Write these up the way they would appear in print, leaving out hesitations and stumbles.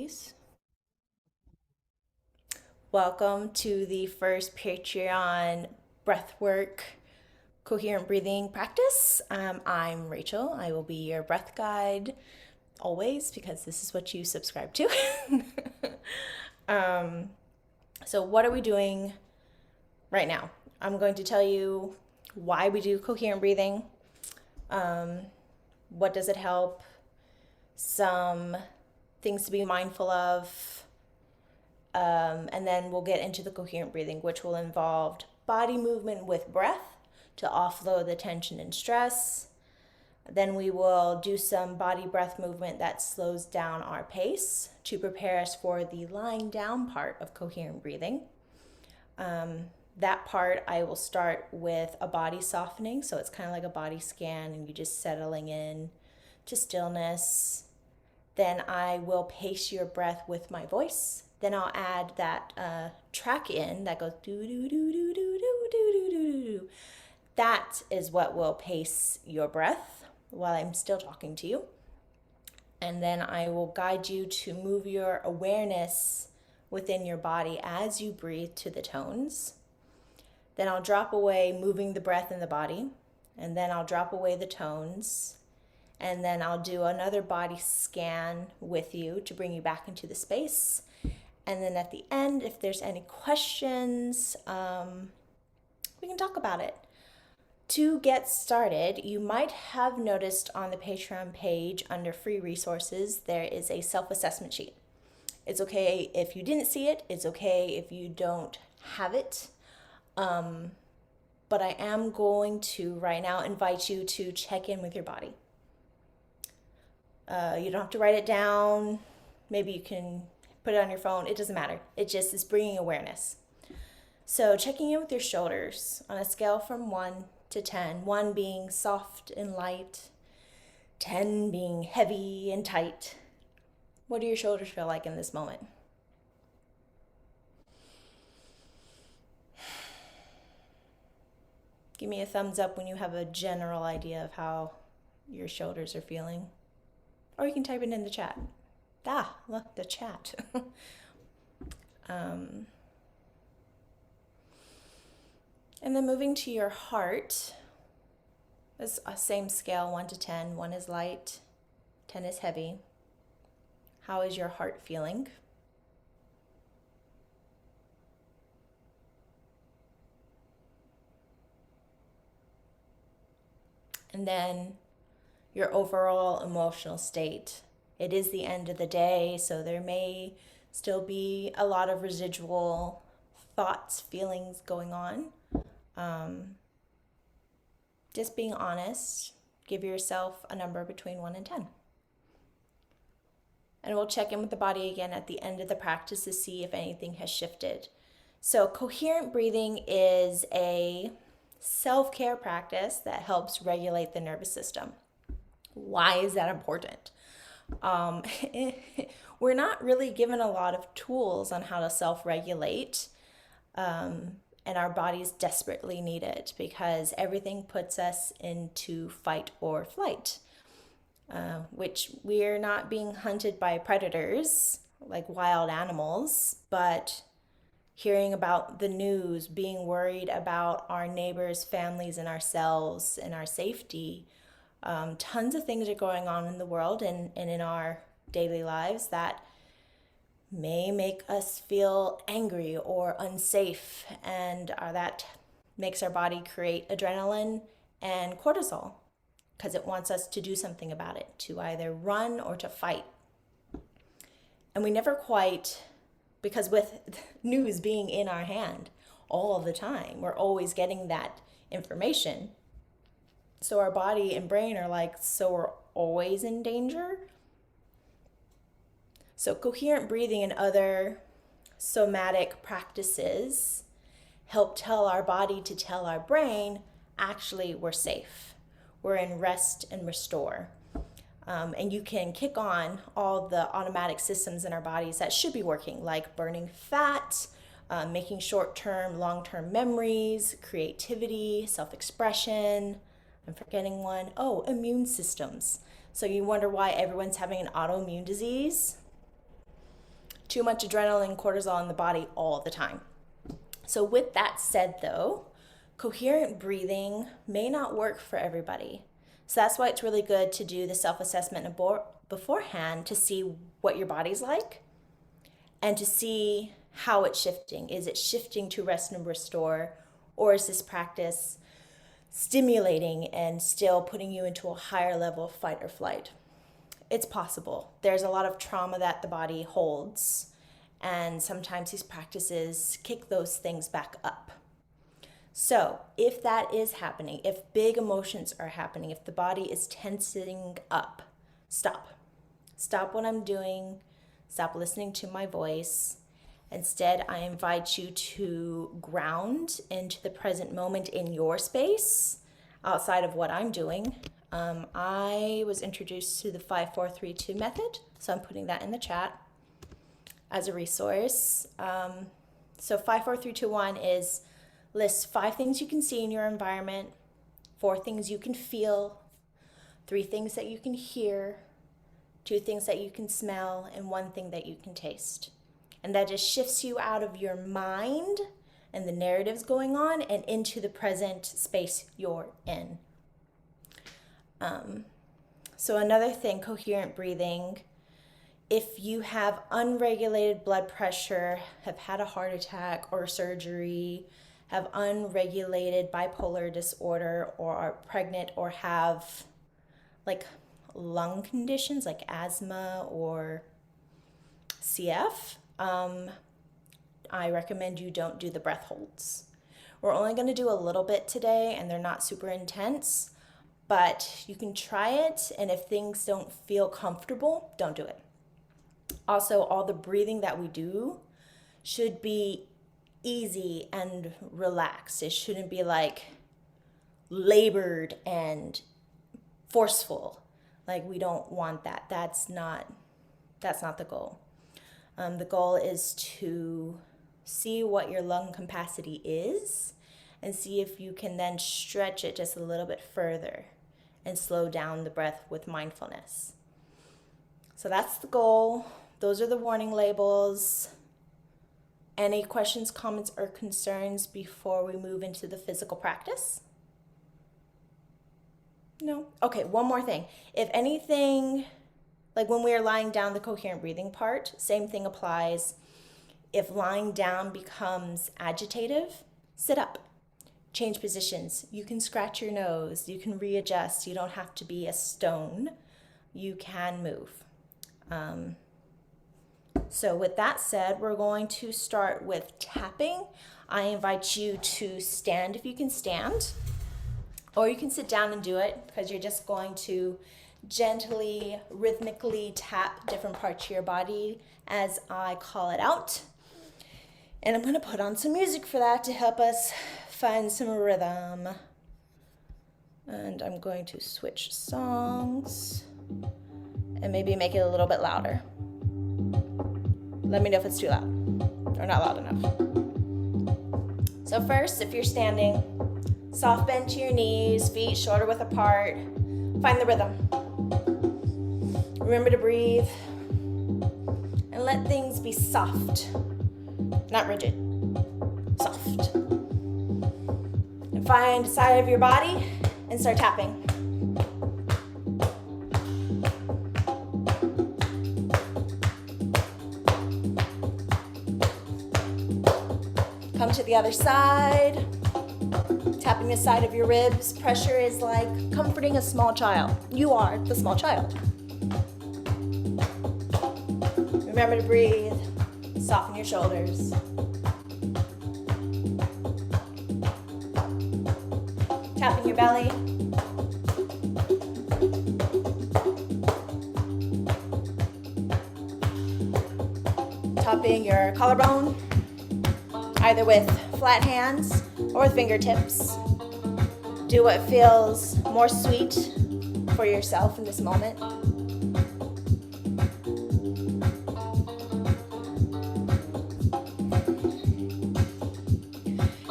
please. Welcome to the first Patreon breathwork coherent breathing practice. I'm Rachel. I will be your breath guide always because this is what you subscribe to. So, what are we doing right now? I'm going to tell you why we do coherent breathing. What does it help? Some things to be mindful of. And then we'll get into the coherent breathing, which will involve body movement with breath to offload the tension and stress. Then we will do some body breath movement that slows down our pace to prepare us for the lying down part of coherent breathing. That part I will start with a body softening, so it's kind of like a body scan and you just settling in to stillness. Then I will pace your breath with my voice. Then I'll add that track in that goes do do do do do do do do do do. That is what will pace your breath while I'm still talking to you. And then I will guide you to move your awareness within your body as you breathe to the tones. Then I'll drop away, moving the breath in the body. And then I'll drop away the tones. And then I'll do another body scan with you to bring you back into the space. And then at the end, if there's any questions, we can talk about it. To get started, you might have noticed on the Patreon page under free resources, there is a self-assessment sheet. It's okay if you didn't see it. It's okay if you don't have it. But I am going to right now invite you to check in with your body. You don't have to write it down. Maybe you can put it on your phone. It doesn't matter. It just is bringing awareness. So checking in with your shoulders on a scale from 1 to 10, 1 being soft and light, 10 being heavy and tight. What do your shoulders feel like in this moment? Give me a thumbs up when you have a general idea of how your shoulders are feeling. Or you can type it in the chat. Look, the chat. And then moving to your heart, it's a same scale, 1 to 10. 1 is light, 10 is heavy. How is your heart feeling? And then your overall emotional state. It is the end of the day, so there may still be a lot of residual thoughts, feelings going on. Just being honest, give yourself a number between 1 and 10. And we'll check in with the body again at the end of the practice to see if anything has shifted. So coherent breathing is a self-care practice that helps regulate the nervous system. Why is that important? We're not really given a lot of tools on how to self-regulate, and our bodies desperately need it because everything puts us into fight or flight, which we're not being hunted by predators like wild animals, but hearing about the news, being worried about our neighbors, families, and ourselves and our safety. Tons of things are going on in the world and in our daily lives that may make us feel angry or unsafe, and that makes our body create adrenaline and cortisol because it wants us to do something about it, to either run or to fight. And we never quite, because with news being in our hand all of the time, we're always getting that information. So our body and brain are like, so we're always in danger. So coherent breathing and other somatic practices help tell our body to tell our brain, actually, we're safe. We're in rest and restore. And you can kick on all the automatic systems in our bodies that should be working, like burning fat, making short-term, long-term memories, creativity, self-expression. I'm forgetting one. Oh, immune systems. So you wonder why everyone's having an autoimmune disease? too much adrenaline, cortisol in the body all the time. So with that said though, coherent breathing may not work for everybody. So that's why it's really good to do the self-assessment beforehand to see what your body's like and to see how it's shifting. Is it shifting to rest and restore, or is this practice stimulating and still putting you into a higher level of fight or flight? It's possible. There's a lot of trauma that the body holds, and sometimes these practices kick those things back up. So if that is happening, if big emotions are happening, if the body is tensing up, stop. Stop what I'm doing. Stop listening to my voice. Instead, I invite you to ground into the present moment in your space outside of what I'm doing. I was introduced to the 5-4-3-2 method, so I'm putting that in the chat as a resource. So 5-4-3-2-1 is list 5 things you can see in your environment, 4 things you can feel, 3 things that you can hear, 2 things that you can smell, and 1 thing that you can taste. And that just shifts you out of your mind and the narratives going on and into the present space you're in. So another thing, coherent breathing. If you have unregulated blood pressure, have had a heart attack or surgery, have unregulated bipolar disorder, or are pregnant, or have like lung conditions like asthma or CF, I recommend you don't do the breath holds. We're only going to do a little bit today, and they're not super intense, but you can try it, and if things don't feel comfortable, don't do it. Also, all the breathing that we do should be easy and relaxed. It shouldn't be like labored and forceful. Like, we don't want that. That's not the goal. The goal is to see what your lung capacity is and see if you can then stretch it just a little bit further and slow down the breath with mindfulness. So that's the goal. Those are the warning labels. Any questions, comments, or concerns before we move into the physical practice? No? Okay, one more thing. If anything, like when we are lying down, the coherent breathing part, same thing applies. If lying down becomes agitative, sit up. Change positions. You can scratch your nose. You can readjust. You don't have to be a stone. You can move. So with that said, we're going to start with tapping. I invite you to stand if you can stand, or you can sit down and do it, because you're just going to gently, rhythmically tap different parts of your body as I call it out. And I'm going to put on some music for that to help us find some rhythm. And I'm going to switch songs and maybe make it a little bit louder. Let me know if it's too loud or not loud enough. So first, if you're standing, soft bend to your knees, feet shoulder width apart. Find the rhythm. Remember to breathe and let things be soft, not rigid, soft. And find the side of your body and start tapping. Come to the other side, tapping the side of your ribs. Pressure is like comforting a small child. You are the small child. Remember to breathe, soften your shoulders. Tapping your belly. Tapping your collarbone, either with flat hands or with fingertips. Do what feels more sweet for yourself in this moment.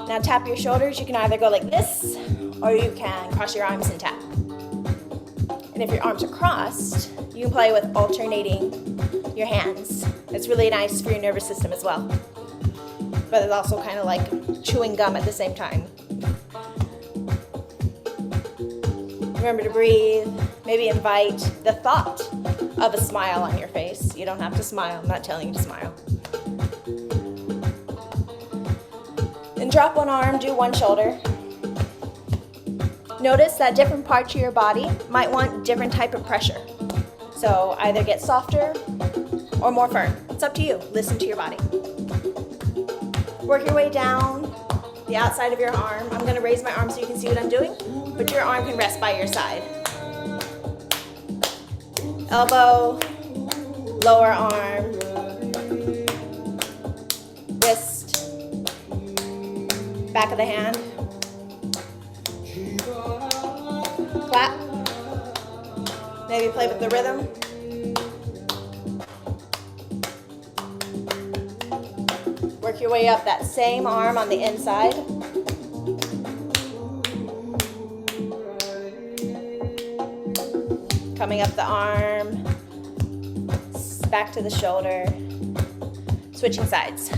Now tap your shoulders. You can either go like this, or you can cross your arms and tap. And if your arms are crossed, you can play with alternating your hands. It's really nice for your nervous system as well. But it's also kind of like chewing gum at the same time. Remember to breathe. Maybe invite the thought of a smile on your face. You don't have to smile. I'm not telling you to smile. And drop one arm, do one shoulder. Notice that different parts of your body might want different type of pressure. So either get softer or more firm. It's up to you. Listen to your body. Work your way down the outside of your arm. I'm going to raise my arm so you can see what I'm doing, but your arm can rest by your side. Elbow, lower arm, wrist, back of the hand. Clap. Maybe play with the rhythm. Work your way up that same arm on the inside. Coming up the arm, back to the shoulder, switching sides.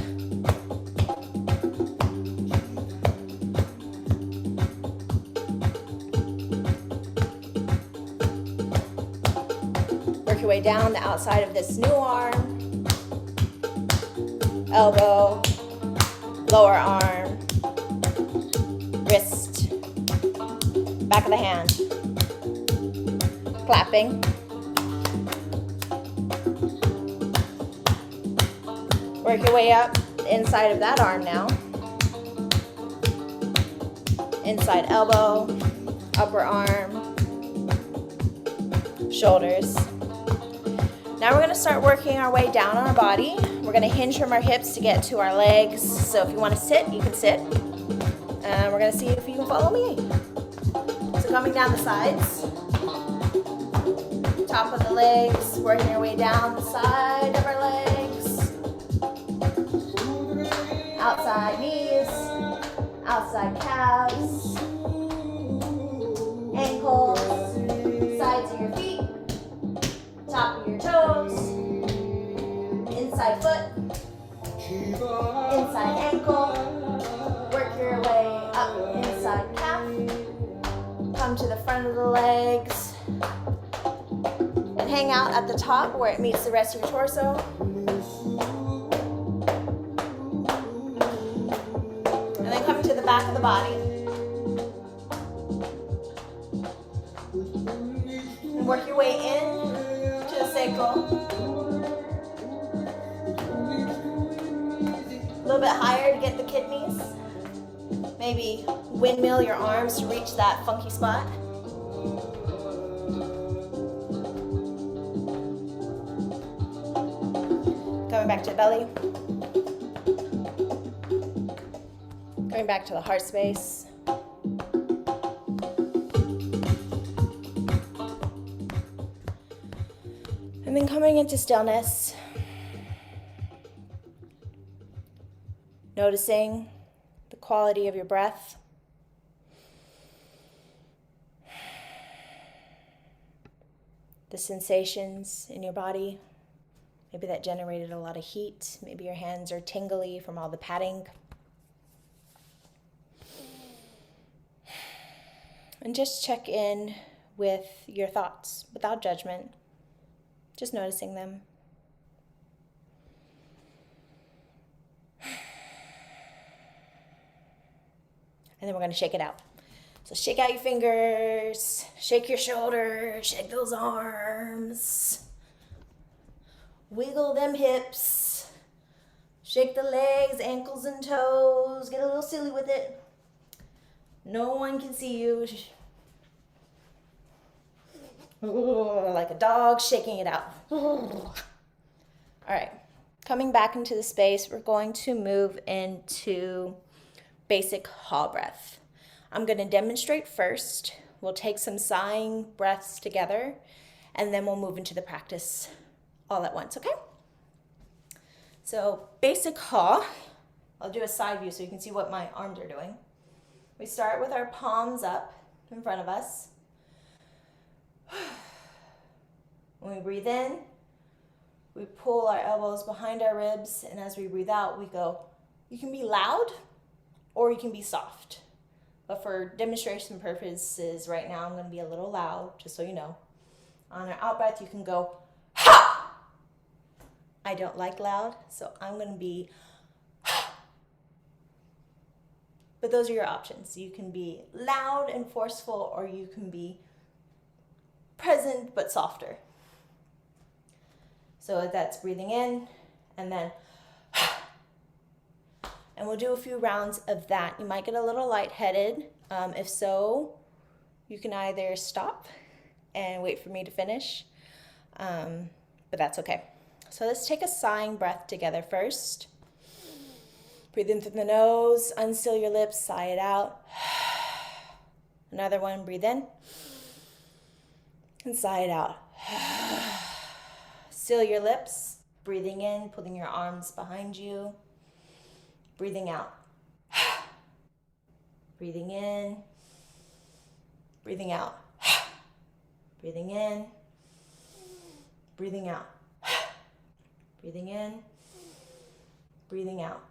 Work your way down the outside of this new arm. Elbow, lower arm, wrist, back of the hand. Clapping. Work your way up the inside of that arm now. Inside elbow, upper arm, shoulders. Now we're going to start working our way down on our body. We're going to hinge from our hips to get to our legs. So if you want to sit, you can sit. And we're going to see if you can follow me. So coming down the sides. Top of the legs, working your way down the side of our legs. Outside knees, outside calves, ankles, sides of your feet, top of your toes, inside foot, inside ankle. Work your way up inside calf. Come to the front of the legs. And hang out at the top where it meets the rest of your torso. And then come to the back of the body. And work your way in to the sacral. A little bit higher to get the kidneys. Maybe windmill your arms to reach that funky spot. Coming back to the belly. Going back to the heart space. And then coming into stillness. Noticing the quality of your breath. The sensations in your body. Maybe that generated a lot of heat. Maybe your hands are tingly from all the patting. And just check in with your thoughts without judgment. Just noticing them. And then we're going to shake it out. So shake out your fingers, shake your shoulders, shake those arms. Wiggle them hips, shake the legs, ankles and toes, get a little silly with it. No one can see you. Like a dog shaking it out. All right, coming back into the space, we're going to move into basic Ha breath. I'm going to demonstrate first. We'll take some sighing breaths together, and then we'll move into the practice all at once, okay? So basic Ha, I'll do a side view so you can see what my arms are doing. We start with our palms up in front of us. When we breathe in, We pull our elbows behind our ribs, and as we breathe out, we go, you can be loud or you can be soft. But for demonstration purposes right now, I'm going to be a little loud, just so you know. On our out breath, you can go, ha! I don't like loud, so I'm going to be, ha! But those are your options. You can be loud and forceful, or you can be present but softer. So that's breathing in, and then, and we'll do a few rounds of that. You might get a little lightheaded. If so, you can either stop and wait for me to finish, but that's okay. So let's take a sighing breath together first. Breathe in through the nose, unseal your lips, sigh it out. Another one, breathe in, and sigh it out. Seal your lips, breathing in, pulling your arms behind you. Breathing out. Breathing in, breathing out. Breathing in, breathing out. Breathing in, breathing out.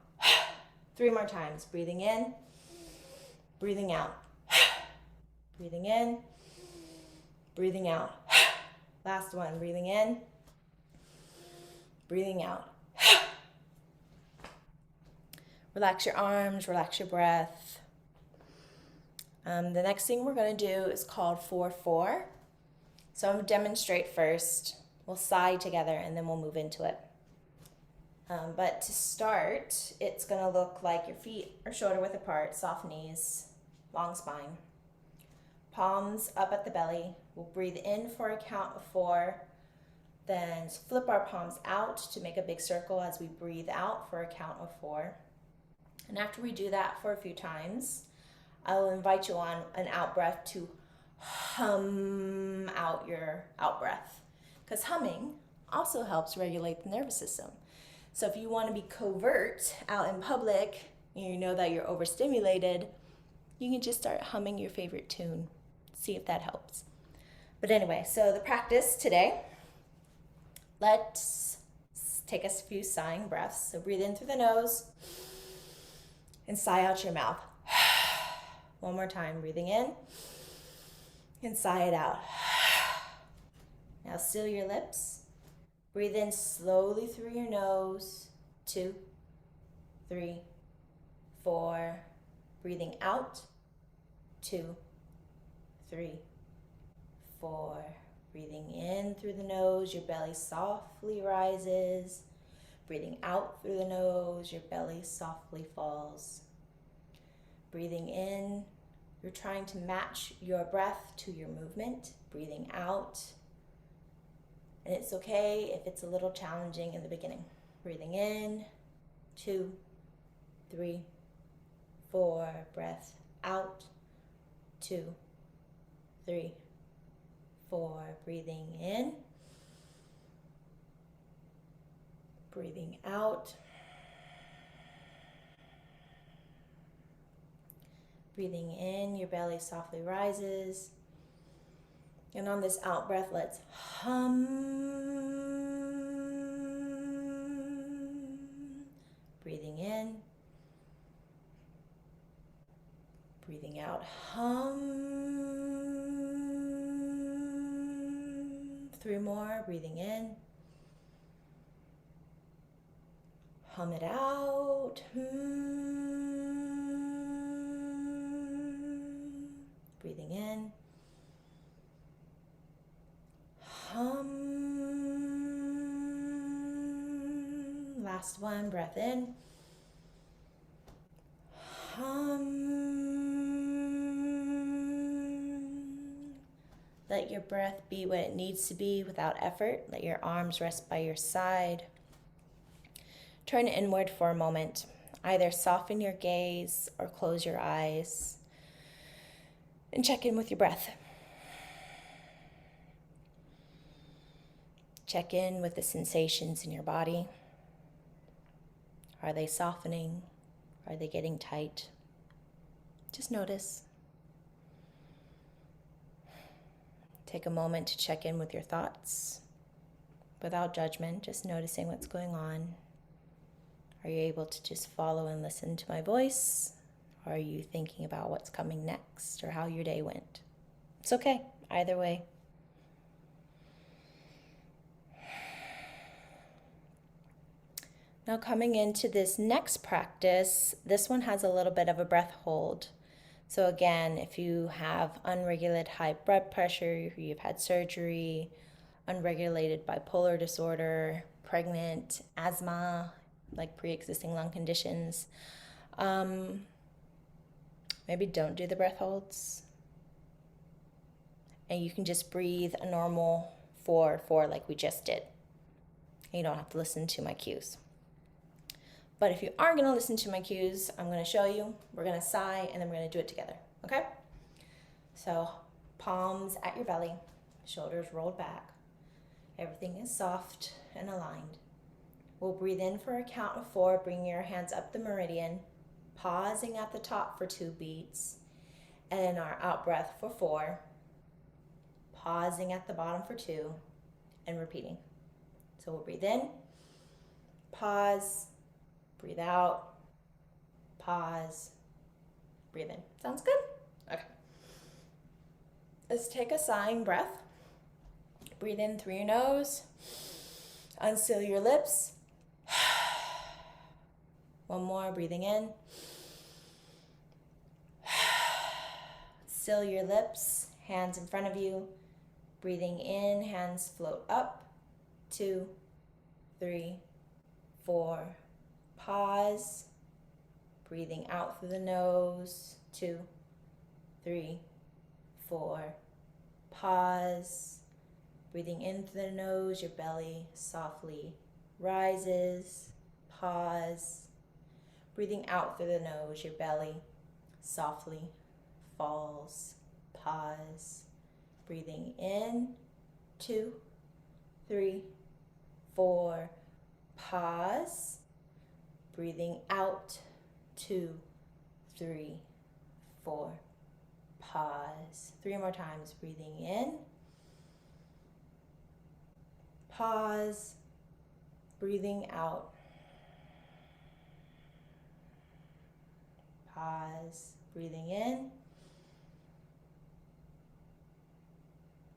3 more times. Breathing in, breathing out. Breathing in, breathing out. Last one, breathing in, breathing out. Relax your arms, relax your breath. The next thing we're going to do is called 4-4. So I'm going to demonstrate first. We'll sigh together and then we'll move into it. But to start, it's going to look like your feet are shoulder width apart, soft knees, long spine. Palms up at the belly. We'll breathe in for a count of 4. Then flip our palms out to make a big circle as we breathe out for a count of 4. And after we do that for a few times, I will invite you on an out breath to hum out your out breath. Because humming also helps regulate the nervous system. So if you want to be covert out in public and you know that you're overstimulated, you can just start humming your favorite tune. See if that helps. But anyway, so the practice today, let's take a few sighing breaths. So breathe in through the nose and sigh out your mouth. One more time, breathing in and sigh it out. Now seal your lips. Breathe in slowly through your nose. 2, 3, 4. Breathing out. 2, 3, 4. Breathing in through the nose, your belly softly rises. Breathing out through the nose, your belly softly falls. Breathing in, you're trying to match your breath to your movement. Breathing out, and it's okay if it's a little challenging in the beginning. Breathing in, 2, 3, 4. Breath out, 2, 3, 4. Breathing in, breathing out. Breathing in, your belly softly rises. And on this out breath, let's hum. Breathing in. Breathing out, hum. 3 more, breathing in. Hum it out. Breathing in. Hum. Last one, breath in. Hum. Let your breath be what it needs to be without effort. Let your arms rest by your side. Turn inward for a moment. Either soften your gaze or close your eyes and check in with your breath. Check in with the sensations in your body. Are they softening? Are they getting tight? Just notice. Take a moment to check in with your thoughts. without judgment, just noticing what's going on. Are you able to just follow and listen to my voice? Or are you thinking about what's coming next or how your day went? It's okay, either way. Now coming into this next practice, this one has a little bit of a breath hold. So again, if you have unregulated high blood pressure, you've had surgery, unregulated bipolar disorder, pregnant, asthma, like pre-existing lung conditions, maybe don't do the breath holds. And you can just breathe a normal 4-4 like we just did. You don't have to listen to my cues. But if you are going to listen to my cues, I'm going to show you. We're going to sigh, and then we're going to do it together, okay? So palms at your belly, shoulders rolled back. Everything is soft and aligned. We'll breathe in for a count of 4, bring your hands up the meridian, pausing at the top for 2 beats, and then our out breath for 4, pausing at the bottom for 2, and repeating. So we'll breathe in, pause, breathe out, pause, breathe in. Sounds good? Okay. Let's take a sighing breath. Breathe in through your nose. Unseal your lips. One more, breathing in. Seal your lips, hands in front of you. Breathing in, hands float up. 2, 3, 4. Pause. Breathing out through the nose. 2, 3, 4. Pause. Breathing in through the nose, your belly softly rises. Pause. Breathing out through the nose, your belly softly falls. Pause. Breathing in. 2, 3, 4. Pause. Breathing out. 2, 3, 4. Pause. 3 more times. Breathing in. Pause. Breathing out. Pause. Breathing in.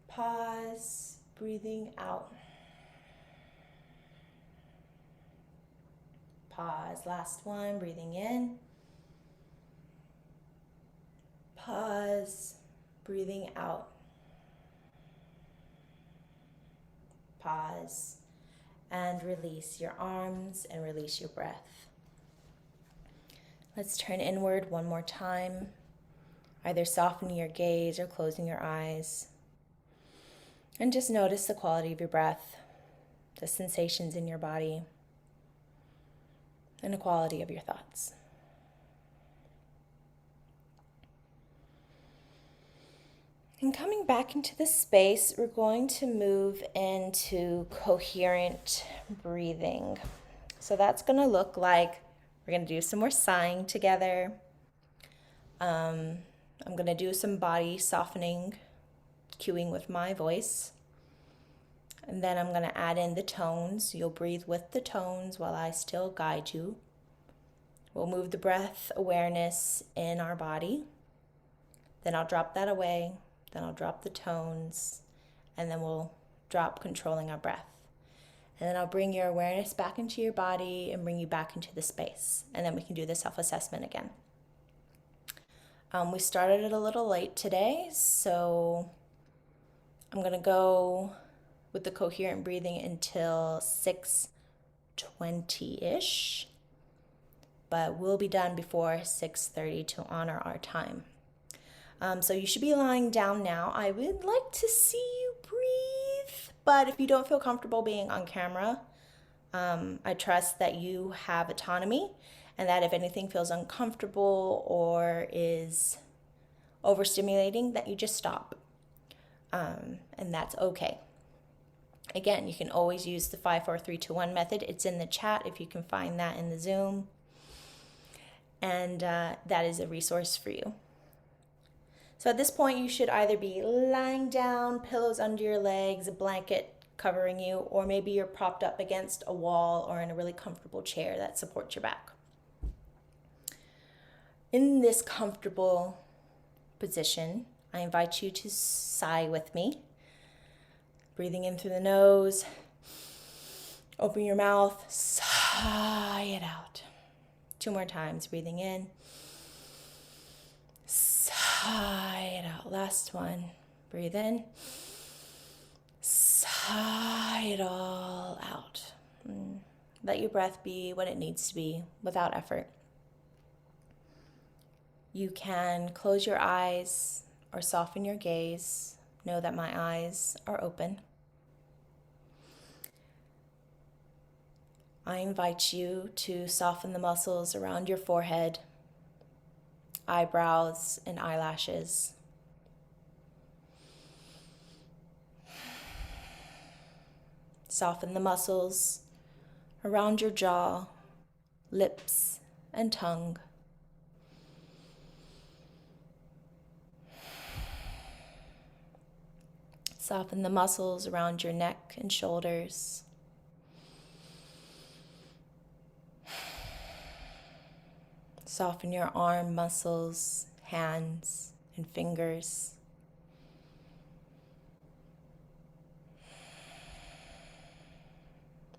Pause. Breathing out. Pause. Last one. Breathing in. Pause. Breathing out. Pause. And release your arms and release your breath. Let's turn inward one more time, either softening your gaze or closing your eyes. And just notice the quality of your breath, the sensations in your body, and the quality of your thoughts. And coming back into the space, we're going to move into coherent breathing. So that's going to look like we're going to do some more sighing together. I'm going to do some body softening, cueing with my voice. And then I'm going to add in the tones. You'll breathe with the tones while I still guide you. We'll move the breath awareness in our body. Then I'll drop that away. Then I'll drop the tones. And then we'll drop controlling our breath. And then I'll bring your awareness back into your body and bring you back into the space. And then we can do the self-assessment again. We started it a little late today, so I'm going to go with the coherent breathing until 6:20-ish. But we'll be done before 6:30 to honor our time. So you should be lying down now. I would like to see you breathe, but if you don't feel comfortable being on camera, I trust that you have autonomy and that if anything feels uncomfortable or is overstimulating, that you just stop. And that's okay. Again, you can always use the 5, 4, 3, 2, 1 method. It's in the chat if you can find that in the Zoom. And that is a resource for you. So at this point, you should either be lying down, pillows under your legs, a blanket covering you, or maybe you're propped up against a wall or in a really comfortable chair that supports your back. In this comfortable position, I invite you to sigh with me. Breathing in through the nose, open your mouth, sigh it out. 2 more times, breathing in, sigh it out. Last one, breathe in, sigh it all out. Let your breath be what it needs to be without effort. You can close your eyes or soften your gaze. Know that my eyes are open. I invite you to soften the muscles around your forehead, eyebrows, and eyelashes. Soften the muscles around your jaw, lips, and tongue. Soften the muscles around your neck and shoulders. Soften your arm muscles, hands, and fingers.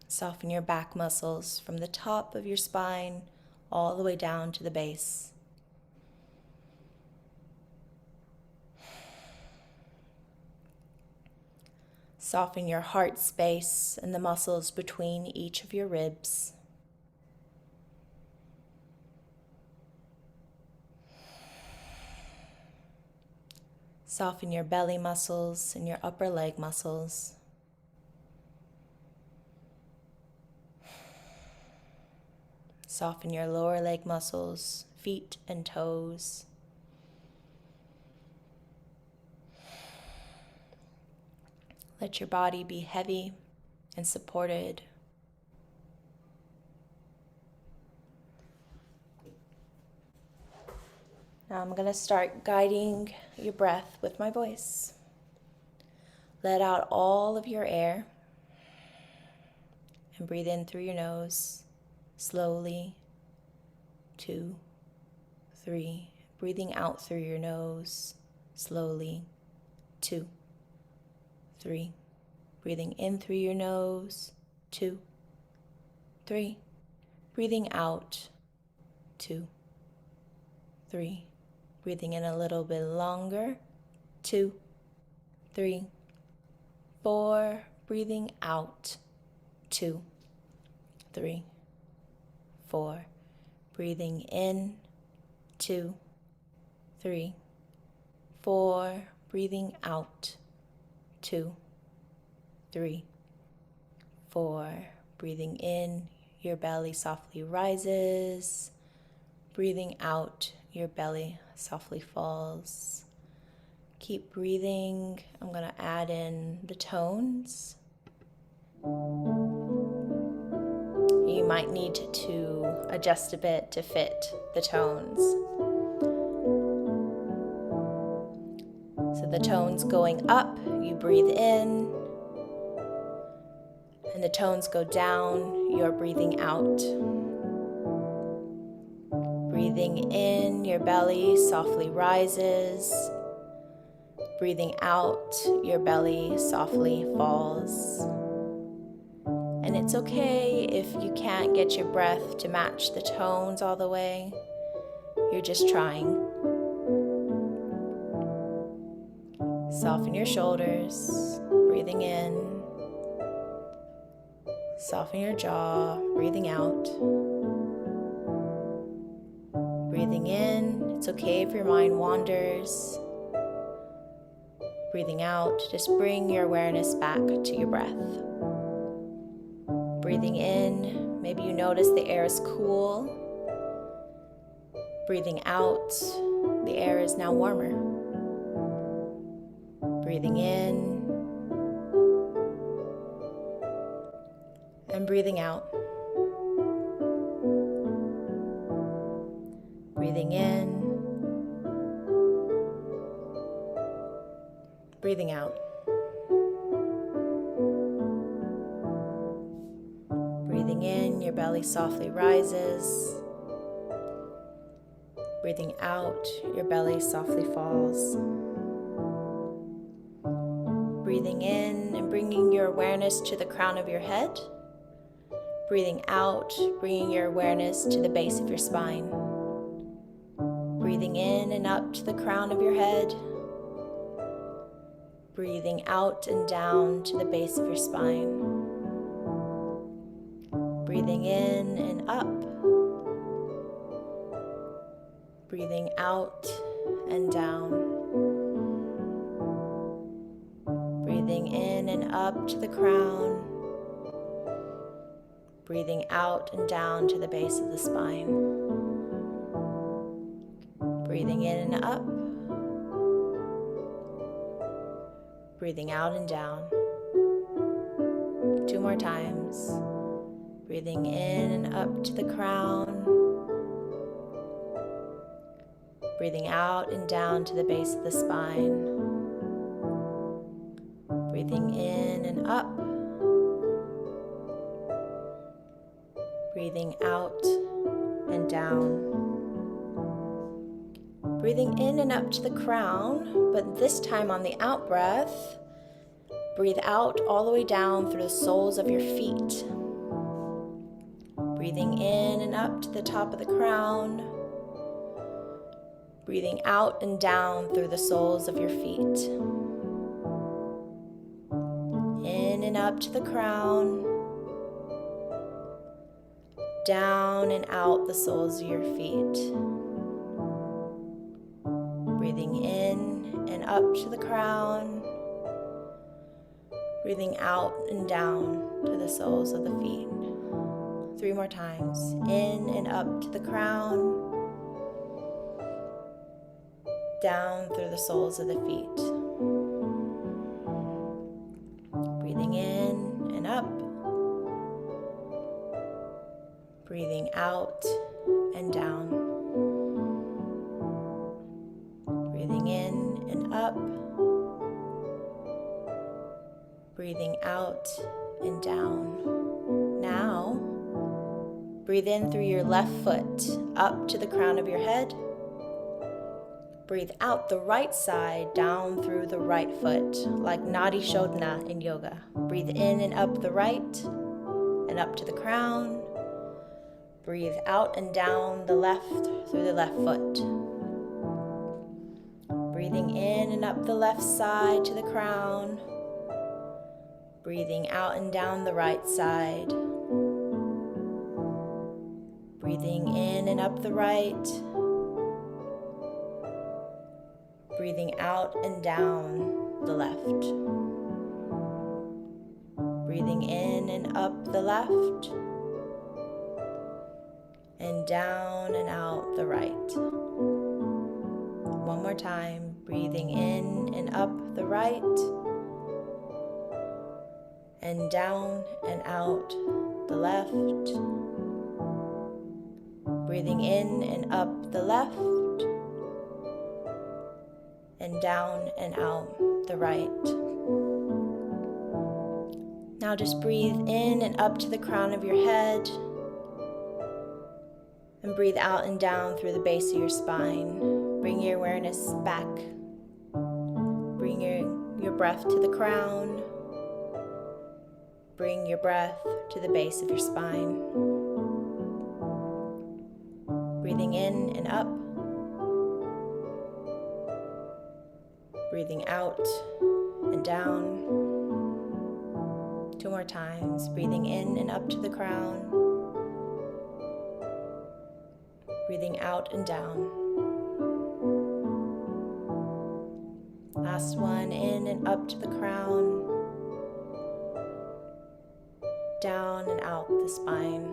Soften your back muscles from the top of your spine all the way down to the base. Soften your heart space and the muscles between each of your ribs. Soften your belly muscles and your upper leg muscles. Soften your lower leg muscles, feet and toes. Let your body be heavy and supported. Now I'm going to start guiding your breath with my voice. Let out all of your air and breathe in through your nose, slowly. 2, 3. Breathing out through your nose, slowly. 2, 3. Breathing in through your nose, 2, 3. Breathing out, 2, 3. Breathing in a little bit longer, 2, 3, 4. Breathing out, 2, 3, 4. Breathing in, 2, 3, 4. Breathing out, 2, 3, 4. Breathing in, your belly softly rises. Breathing out, your belly softly falls. Keep breathing. I'm going to add in the tones. You might need to adjust a bit to fit the tones. So the tones going up, you breathe in. And the tones go down, you're breathing out. Breathing in, your belly softly rises. Breathing out, your belly softly falls. And it's okay if you can't get your breath to match the tones all the way. You're just trying. Soften your shoulders, breathing in. Soften your jaw, breathing out. Breathing in, it's okay if your mind wanders. Breathing out, just bring your awareness back to your breath. Breathing in, maybe you notice the air is cool. Breathing out, the air is now warmer. Breathing in and breathing out. Breathing in, breathing out. your belly softly rises. Breathing out, your belly softly falls. Breathing in and bringing your awareness to the crown of your head. Breathing out, bringing your awareness to the base of your spine. Breathing in and up to the crown of your head. Breathing out and down to the base of your spine. Breathing in and up. Breathing out and down. Breathing in and up to the crown. Breathing out and down to the base of the spine. Breathing in and up. Breathing out and down. 2 more times. Breathing in and up to the crown. Breathing out and down to the base of the spine. Breathing in and up. Breathing out and down. Breathing in and up to the crown, but this time on the out breath, breathe out all the way down through the soles of your feet. Breathing in and up to the top of the crown. Breathing out and down through the soles of your feet. In and up to the crown. Down and out the soles of your feet. Breathing in and up to the crown. Breathing out and down to the soles of the feet. 3 more times. In and up to the crown. Down through the soles of the feet. Breathing in and up. Breathing out and down. Breathing in and up. Breathing out and down. Now, breathe in through your left foot up to the crown of your head. Breathe out the right side down through the right foot, like Nadi Shodhana in yoga. Breathe in and up the right and up to the crown. Breathe out and down the left through the left foot. Breathing in and up the left side to the crown. Breathing out and down the right side. Breathing in and up the right. Breathing out and down the left. Breathing in and up the left. And down and out the right. 1 more time. Breathing in and up the right. And down and out the left. Breathing in and up the left. And down and out the right. Now just breathe in and up to the crown of your head. And breathe out and down through the base of your spine. Bring your awareness back. Bring your breath to the crown. Bring your breath to the base of your spine. Breathing in and up. Breathing out and down. 2 more times. Breathing in and up to the crown. Breathing out and down. Last one, in and up to the crown. Down and out the spine.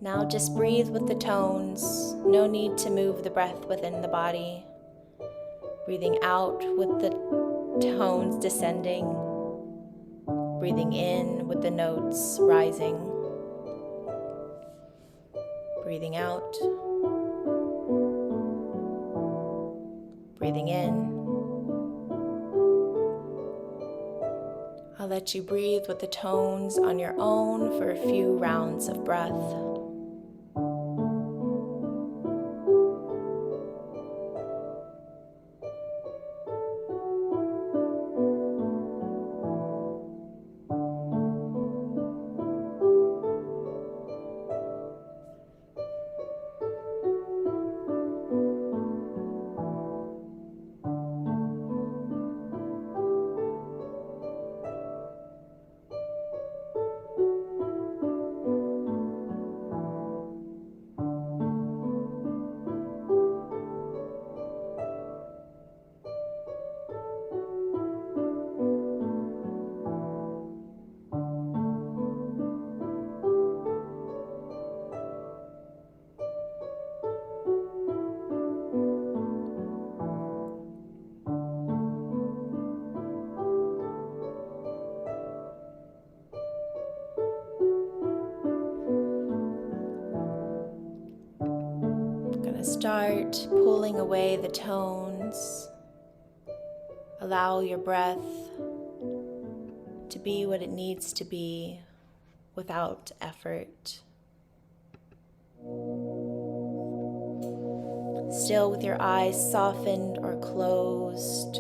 Now just breathe with the tones. No need to move the breath within the body. Breathing out with the tones descending. Breathing in with the notes rising. Breathing out. Breathing in. I'll let you breathe with the tones on your own for a few rounds of breath. Start pulling away the tones. Allow your breath to be what it needs to be without effort. Still with your eyes softened or closed.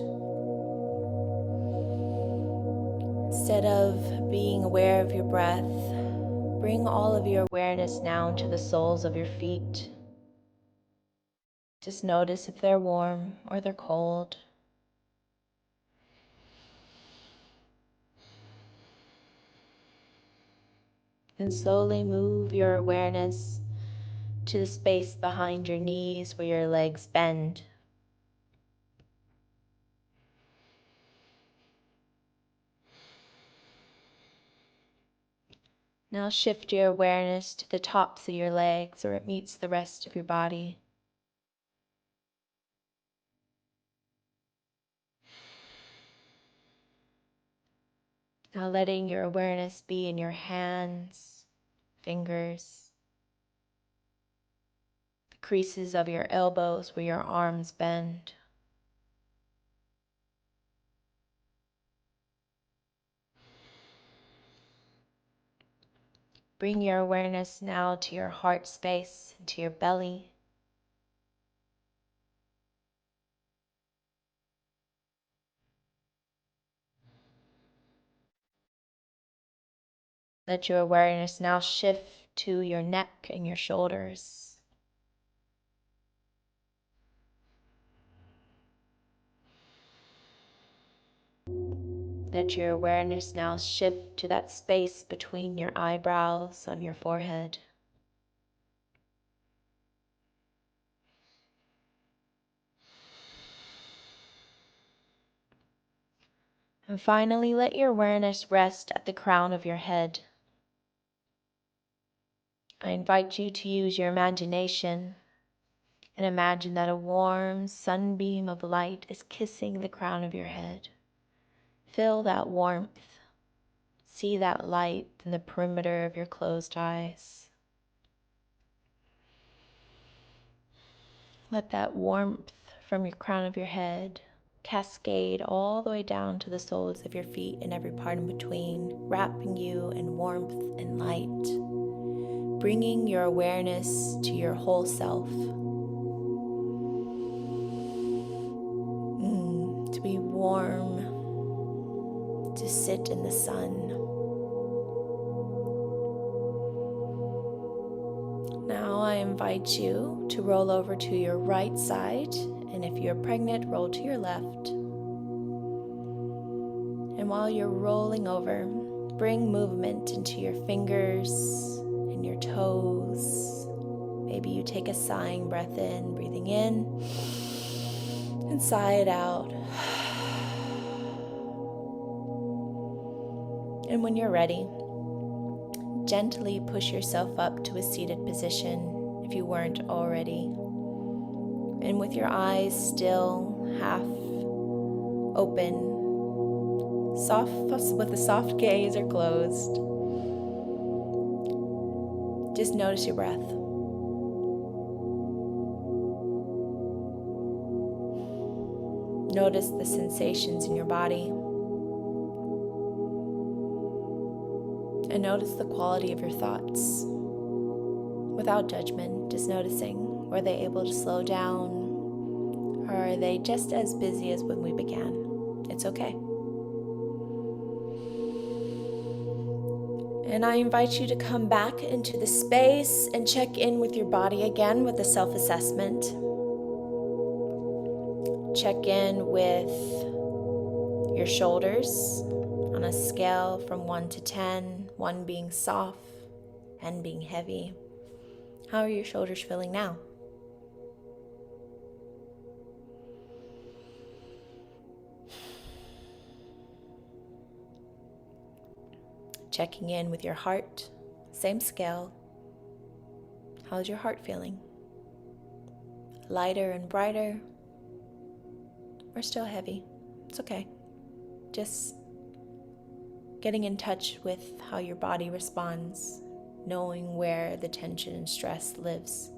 Instead of being aware of your breath, bring all of your awareness now to the soles of your feet. Just notice if they're warm or they're cold. And slowly move your awareness to the space behind your knees where your legs bend. Now shift your awareness to the tops of your legs where it meets the rest of your body. Now letting your awareness be in your hands, fingers, the creases of your elbows where your arms bend. Bring your awareness now to your heart space, to your belly. Let your awareness now shift to your neck and your shoulders. Let your awareness now shift to that space between your eyebrows on your forehead. And finally, let your awareness rest at the crown of your head. I invite you to use your imagination and imagine that a warm sunbeam of light is kissing the crown of your head. Feel that warmth. See that light in the perimeter of your closed eyes. Let that warmth from your crown of your head cascade all the way down to the soles of your feet and every part in between, wrapping you in warmth and light, bringing your awareness to your whole self. To be warm, to sit in the sun. Now I invite you to roll over to your right side, and if you're pregnant, roll to your left. And while you're rolling over, bring movement into your fingers and your toes. Maybe you take a sighing breath in, breathing in, and sigh it out. And when you're ready, gently push yourself up to a seated position if you weren't already. And with your eyes still half open, with a soft gaze or closed, just notice your breath. Notice the sensations in your body. And notice the quality of your thoughts without judgment, just noticing. Were they able to slow down? Or are they just as busy as when we began? It's okay. And I invite you to come back into the space and check in with your body again with a self-assessment. Check in with your shoulders on a scale from 1 to 10, 1 being soft, 10 being heavy. How are your shoulders feeling now? Checking in with your heart, same scale. How's your heart feeling? Lighter and brighter, or still heavy? It's okay. Just getting in touch with how your body responds, knowing where the tension and stress lives.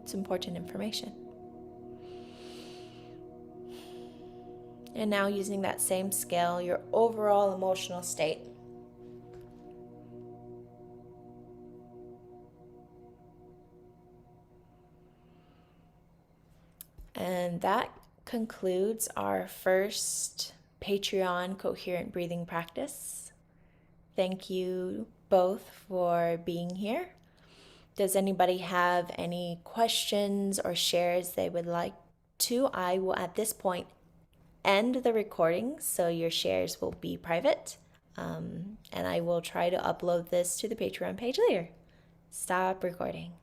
It's important information. And now using that same scale, your overall emotional state. And that concludes our first Patreon coherent breathing practice. Thank you both for being here. Does anybody have any questions or shares they would like to? I will at this point end the recording, so your shares will be private. And I will try to upload this to the Patreon page later. Stop recording.